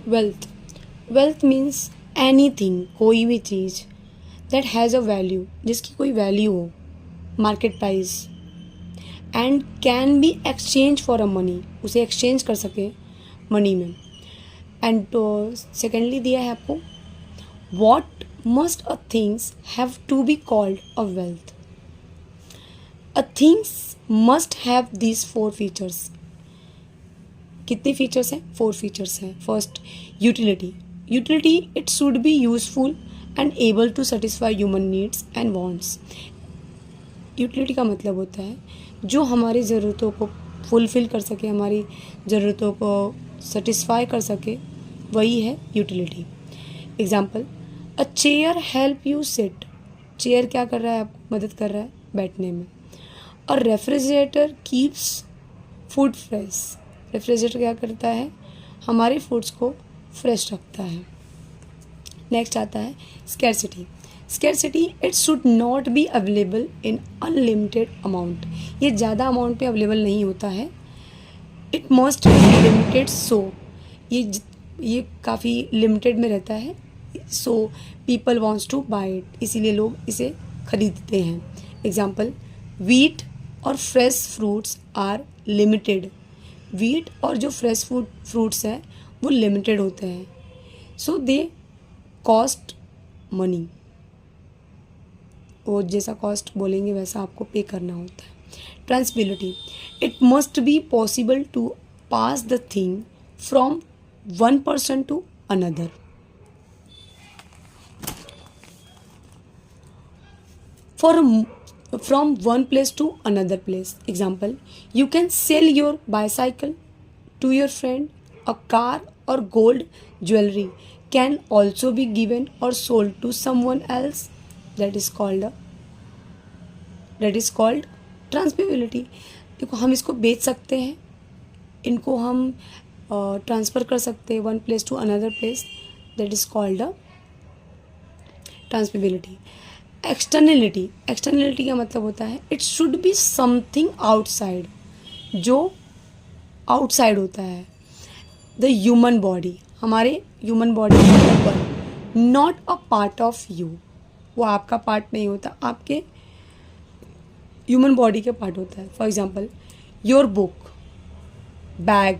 Wealth wealth means anything, कोई भी चीज़ दैट हैज़ अ वैल्यू, जिसकी कोई वैल्यू हो, market price, and can be exchange for a money, उसे एक्सचेंज कर सके मनी में। एंड सेकेंडली दिया है आपको, what must a things have to be called a wealth. A things must have these 4 features. कितने फीचर्स हैं? 4 फीचर्स हैं। First, utility. Utility, it should be useful and able to satisfy human needs and wants. Utility का मतलब होता है जो हमारी ज़रूरतों को फुलफ़िल कर सके, हमारी ज़रूरतों को सेटिस्फाई कर सके, वही है utility. Example, a chair help you sit. Chair क्या कर रहा है? आपको मदद कर रहा है बैठने में। और refrigerator keeps food fresh. Refrigerator क्या करता है? हमारे फूड्स को फ्रेश रखता है। नेक्स्ट आता है scarcity. Scarcity, it should not be available in unlimited amount. ये ज़्यादा अमाउंट पे अवेलेबल नहीं होता है। It must be limited, so ये काफ़ी लिमिटेड में रहता है। So people wants to buy it, इसीलिए लोग इसे खरीदते हैं। एग्जाम्पल, वीट और fresh fruits are limited. Wheat और जो फ्रेश फ्रूट्स हैं वो लिमिटेड होते हैं, सो दे कॉस्ट मनी। वो जैसा कॉस्ट बोलेंगे वैसा आपको पे करना होता है। Transferability, it must be possible to pass the thing from one person to another. For from one place to another place. Example, you can sell your bicycle to your friend. A car or gold jewellery can also be given or sold to someone else. That is called transferability. देखो, हम इसको बेच सकते हैं, इनको हम transfer कर सकते हैं one place to another place. That is called a transferability. Externality, externality का मतलब होता है it should be something outside, जो आउटसाइड होता है द ह्यूमन बॉडी, हमारे ह्यूमन बॉडी के ऊपर, not a part of you. वो आपका पार्ट नहीं होता, आपके ह्यूमन बॉडी के पार्ट होता है। For example, your book, bag,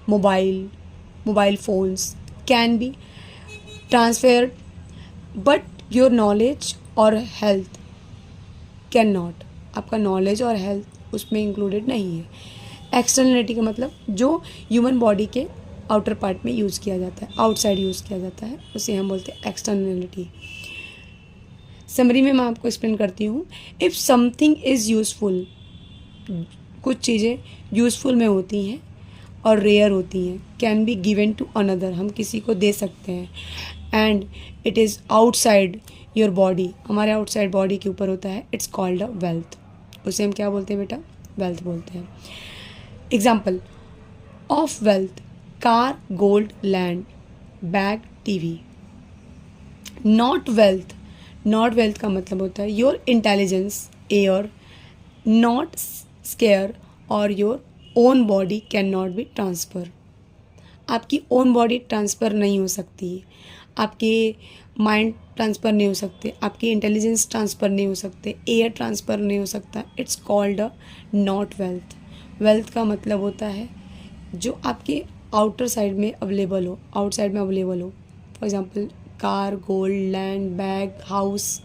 mobile phones can be transferred, but your knowledge और हेल्थ कैन नॉट। आपका नॉलेज और हेल्थ उसमें इंक्लूडेड नहीं है। एक्सटर्नलिटी का मतलब जो ह्यूमन बॉडी के आउटर पार्ट में यूज़ किया जाता है, आउटसाइड यूज़ किया जाता है, उसे हम बोलते हैं एक्सटर्नलिटी। समरी में मैं आपको एक्सप्लेन करती हूँ। इफ़ समथिंग इज़ यूज़फुल, कुछ चीज़ें यूज़फुल में होती हैं और रेयर होती हैं। Can be given to another, हम किसी को दे सकते हैं। And it is outside your body, हमारे आउटसाइड बॉडी के ऊपर होता है। It's called a wealth. उसे हम क्या बोलते हैं बेटा? वेल्थ बोलते हैं। Example of wealth, car, gold, land, bag, TV. Not wealth, not wealth का मतलब होता है your intelligence, air, not scarce or your own body can not be transfer. आपकी ओन बॉडी ट्रांसफ़र नहीं हो सकती, आपके माइंड ट्रांसफ़र नहीं हो सकते, आपकी इंटेलिजेंस ट्रांसफ़र नहीं हो सकते, एयर ट्रांसफ़र नहीं हो सकता। It's called a not wealth. Wealth का मतलब होता है जो आपके आउटर साइड में अवेलेबल हो, आउटसाइड में अवेलेबल हो। For example, car, gold, land, bag, house,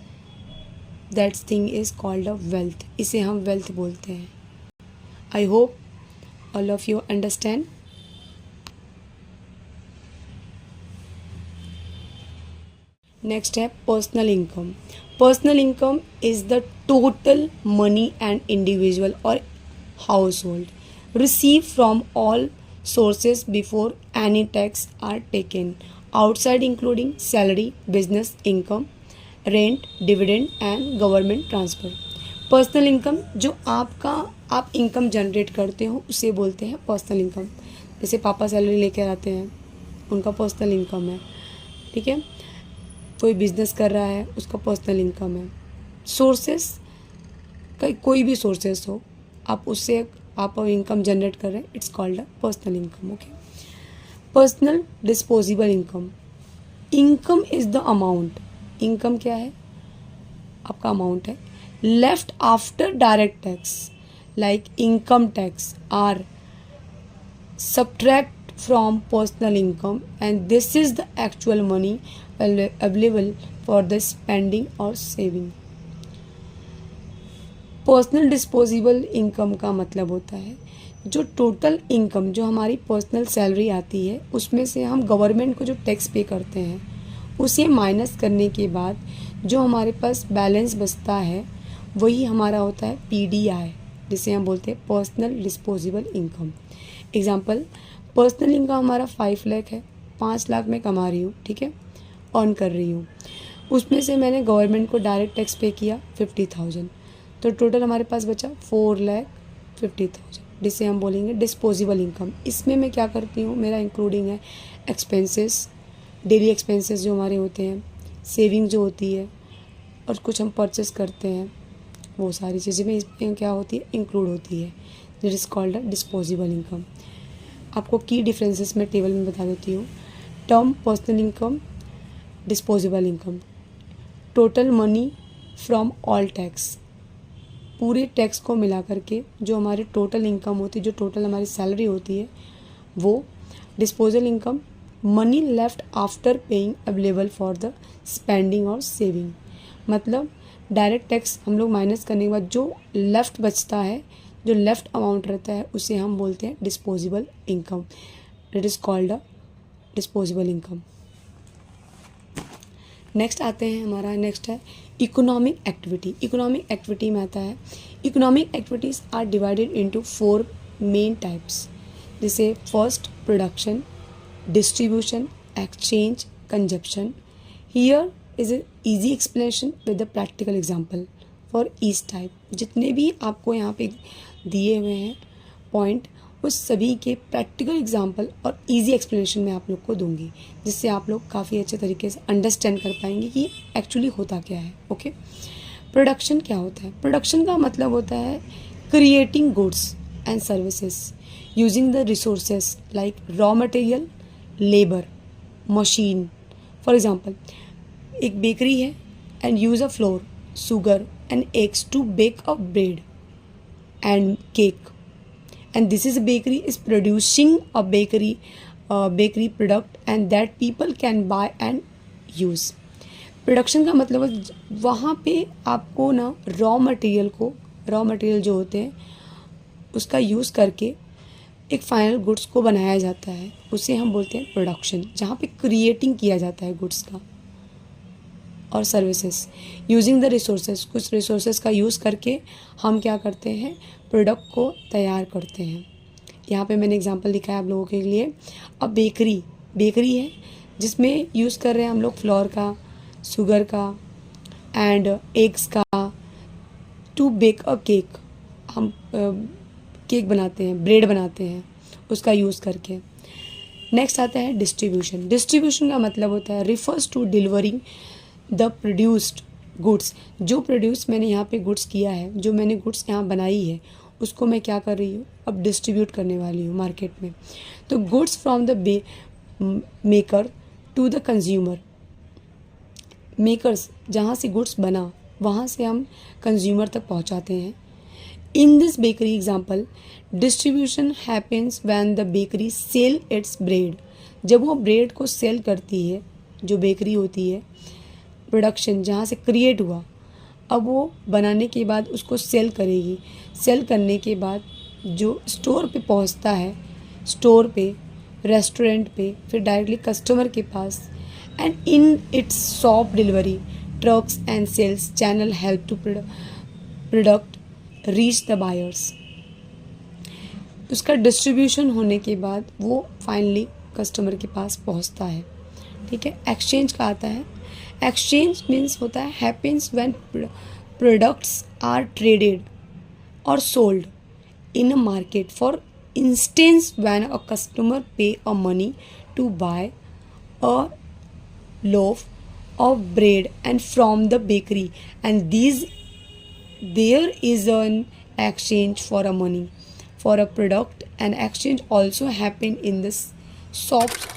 that's thing is called a wealth. इसे हम वेल्थ बोलते हैं। I hope all of you understand. Next है personal income. Personal income is the total money and individual or household receive from all sources before any tax are taken outside, including salary, business income, rent, dividend and government transfer। Personal income, जो आप income generate करते हो उसे बोलते हैं personal income. जैसे पापा salary लेकर आते हैं, उनका पर्सनल इनकम है, ठीक है। कोई बिजनेस कर रहा है, उसका पर्सनल इनकम है। सोर्सेस का कोई भी सोर्सेस हो, आप उससे आप इनकम जनरेट कर रहे हैं, it's called a personal income. Okay, personal disposable income, income is the amount, income क्या है, आपका अमाउंट है, left after direct tax like income tax are subtract from personal income, and this is the actual money available for the spending or saving. Personal disposable income का मतलब होता है जो total income, जो हमारी पर्सनल सैलरी आती है उसमें से हम गवर्नमेंट को जो टैक्स पे करते हैं उसे माइनस करने के बाद जो हमारे पास बैलेंस बचता है वही हमारा होता है PDI, जिसे हम बोलते हैं personal disposable income. Example, personal income हमारा 5 लाख है, 5 लाख मैं कमा रही हूँ, ठीक है, अर्न कर रही हूँ, उसमें से मैंने गवर्नमेंट को डायरेक्ट टैक्स पे किया 50,000, तो टोटल हमारे पास बचा 4,50,000, जिसे हम बोलेंगे डिस्पोजेबल इनकम. इसमें मैं क्या करती हूँ, मेरा इंक्लूडिंग है एक्सपेंसेस, डेली एक्सपेंसेस जो हमारे होते हैं, सेविंग जो होती है, और कुछ हम परचेस करते हैं, वो सारी चीज़ें में इसमें क्या होती है, इंक्लूड होती है. That is called a disposable income. आपको की डिफरेंसेस मैं टेबल में बता देती हूँ. Term personal income, disposable income, total money from all tax, पूरे टैक्स को मिला करके जो हमारी टोटल इनकम होती है, जो टोटल हमारी सैलरी होती है वो. Disposal income, money left after paying available for the spending और सेविंग, मतलब डायरेक्ट टैक्स हम लोग माइनस करने के बाद जो लेफ्ट बचता है, जो लेफ्ट अमाउंट रहता है उसे हम बोलते हैं disposable income. It is called a disposable income. Next आते हैं, हमारा नेक्स्ट है इकोनॉमिक एक्टिविटी. इकोनॉमिक एक्टिविटी में आता है, economic activities are divided into 4 main types, जैसे first production, distribution, exchange, consumption. Here is a easy explanation with the practical example for each type. जितने भी आपको यहाँ पे दिए हुए हैं पॉइंट, उस सभी के प्रैक्टिकल एग्जाम्पल और इजी एक्सप्लेनेशन मैं आप लोग को दूंगी, जिससे आप लोग काफ़ी अच्छे तरीके से अंडरस्टैंड कर पाएंगे कि एक्चुअली होता क्या है. ओके, प्रोडक्शन क्या होता है? प्रोडक्शन का मतलब होता है creating goods and services using the resources like raw material, labour, machine. For example, एक बेकरी है and use a floor, sugar and eggs to bake a bread and cake, and this is a bakery is producing a bakery product and that people can buy and use. Production का मतलब है वहाँ पे आपको ना raw material जो होते हैं उसका यूज़ करके एक फाइनल गुड्स को बनाया जाता है, उसे हम बोलते हैं प्रोडक्शन, जहाँ पे क्रिएटिंग किया जाता है गुड्स का. और सर्विसेज यूजिंग द रिसोर्सेज, कुछ रिसोर्सेज का यूज़ करके हम क्या करते हैं, प्रोडक्ट को तैयार करते हैं. यहाँ पे मैंने एग्जांपल लिखा है आप लोगों के लिए. अब बेकरी है जिसमें यूज़ कर रहे हैं हम लोग फ्लोर का, शुगर का एंड एग्स का टू बेक अ केक. हम केक बनाते हैं, ब्रेड बनाते हैं उसका यूज़ करके. नेक्स्ट आता है डिस्ट्रीब्यूशन. डिस्ट्रीब्यूशन का मतलब होता है refers to delivering the produced goods. जो प्रोड्यूस मैंने यहाँ पे गुड्स किया है, जो मैंने गुड्स यहाँ बनाई है, उसको मैं क्या कर रही हूँ, अब डिस्ट्रीब्यूट करने वाली हूँ मार्केट में. तो goods from the maker to the consumer. Makers जहाँ से गुड्स बना वहाँ से हम कंज्यूमर तक पहुँचाते हैं. In this bakery example, distribution happens when the bakery sell its bread. जब वो ब्रेड को सेल करती है, जो बेकरी होती है, प्रोडक्शन जहाँ से क्रिएट हुआ, अब वो बनाने के बाद उसको सेल करेगी. सेल करने के बाद जो स्टोर पे पहुँचता है, स्टोर पे, रेस्टोरेंट पे, फिर डायरेक्टली कस्टमर के पास, and in its shop delivery trucks and sales channel help to product reach the buyers. उसका डिस्ट्रीब्यूशन होने के बाद वो फाइनली कस्टमर के पास पहुँचता है. ठीक है. एक्सचेंज का आता है. एक्सचेंज मीन्स होता है happens when products are traded or sold in a market. For instance when a customer pay a money to buy a loaf of bread and from the bakery, and there is an exchange for a money for a product. And exchange also happen in this shops.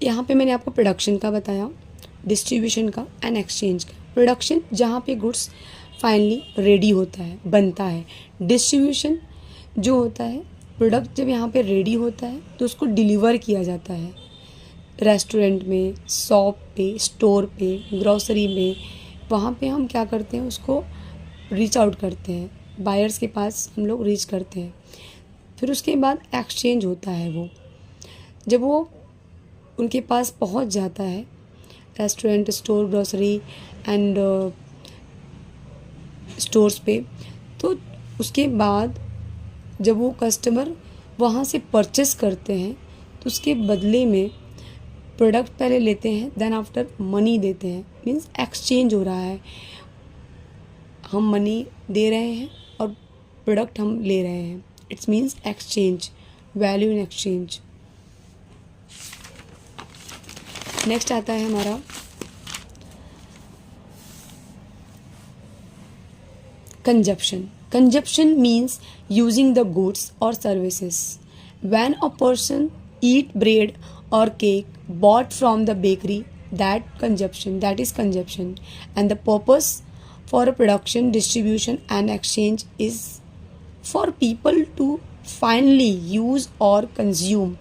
यहाँ पे मैंने आपको production का बताया, distribution का and exchange का। Production जहाँ पे गुड्स फाइनली रेडी होता है, बनता है। डिस्ट्रीब्यूशन जो होता है, प्रोडक्ट जब यहाँ पे रेडी होता है तो उसको डिलीवर किया जाता है रेस्टोरेंट में, शॉप पे, स्टोर पे, ग्रोसरी में। वहाँ पे हम क्या करते हैं, उसको रीच आउट करते हैं, बायर्स के पास हम लोग रीच करते हैं। फिर उसके बाद एक्सचेंज होता है। वो जब वो उनके पास पहुँच जाता है, restaurant, store, grocery and stores पे, तो उसके बाद जब वो कस्टमर वहाँ से परचेस करते हैं तो उसके बदले में प्रोडक्ट पहले लेते हैं, देन आफ्टर मनी देते हैं। मीन्स एक्सचेंज हो रहा है, हम मनी दे रहे हैं और प्रोडक्ट हम ले रहे हैं। It's means exchange, value in exchange. Next आता है हमारा consumption. Consumption means using the goods or services. When a person eat bread or cake bought from the bakery, that is consumption. And the purpose for a production, distribution and exchange is for people to finally use or consume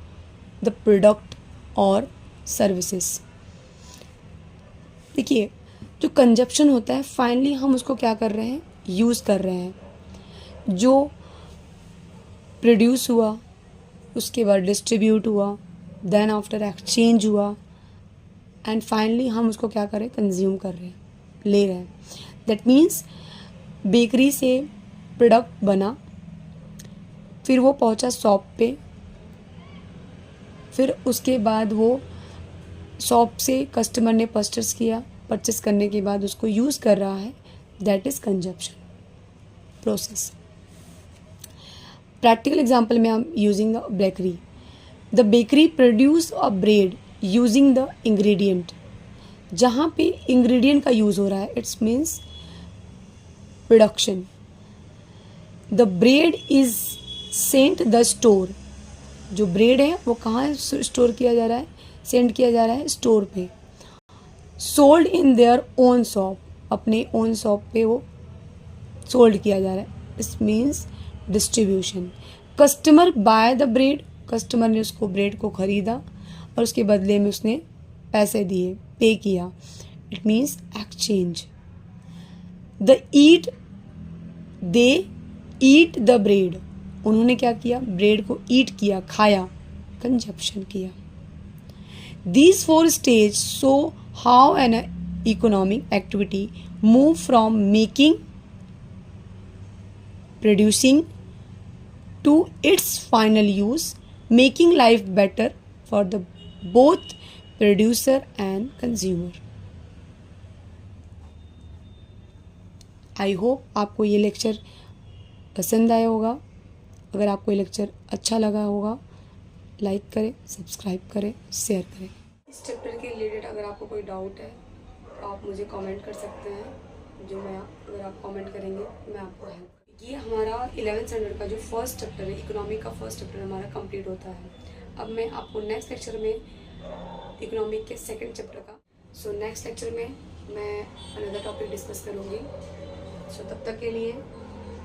the product or services. देखिए, जो consumption होता है, finally हम उसको क्या कर रहे हैं, यूज़ कर रहे हैं। जो प्रोड्यूस हुआ उसके बाद डिस्ट्रीब्यूट हुआ, देन आफ्टर एक्सचेंज हुआ एंड फाइनली हम उसको क्या कर रहे हैं, कंज्यूम कर रहे हैं, ले रहे हैं। दैट मीन्स बेकरी से प्रोडक्ट बना, फिर वो पहुंचा शॉप पे, फिर उसके बाद वो शॉप से कस्टमर ने परचेस करने के बाद उसको यूज़ कर रहा है। That is consumption process. Practical example में हम using the bakery. The bakery produce a bread using the ingredient. जहाँ पे इंग्रेडिएंट का यूज़ हो रहा है, it's means production. The bread is sent the store. जो ब्रेड है वो कहाँ स्टोर किया जा रहा है, सेंड किया जा रहा है स्टोर पे। Sold in their own shop, अपने ओन शॉप पे वो सोल्ड किया जा रहा है। इस means distribution. Customer by the bread, customer ने उसको ब्रेड को ख़रीदा और उसके बदले में उसने पैसे दिए, पे किया। It means exchange. They eat the bread, उन्होंने क्या किया, ब्रेड को ईट किया, खाया, कंजप्शन किया। These 4 stages show how an economic activity move from making, producing to its final use, making life better for the both producer and consumer. I hope आपको ये lecture पसंद आया होगा। अगर आपको ये लेक्चर अच्छा लगा होगा, लाइक करें, सब्सक्राइब करें, शेयर करें। इस चैप्टर के रिलेटेड अगर आपको कोई डाउट है तो आप मुझे कमेंट कर सकते हैं, अगर आप कमेंट करेंगे मैं आपको हेल्प। ये हमारा 11th स्टैंडर्ड का जो फर्स्ट चैप्टर है, इकोनॉमिक का फर्स्ट चैप्टर हमारा कंप्लीट होता है। अब मैं आपको नेक्स्ट लेक्चर में इकोनॉमिक के सेकंड चैप्टर का, नेक्स्ट लेक्चर में मैं अनदर टॉपिक डिस्कस करूँगी। तब तक के लिए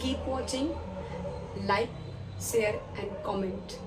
keep watching, like, share and comment.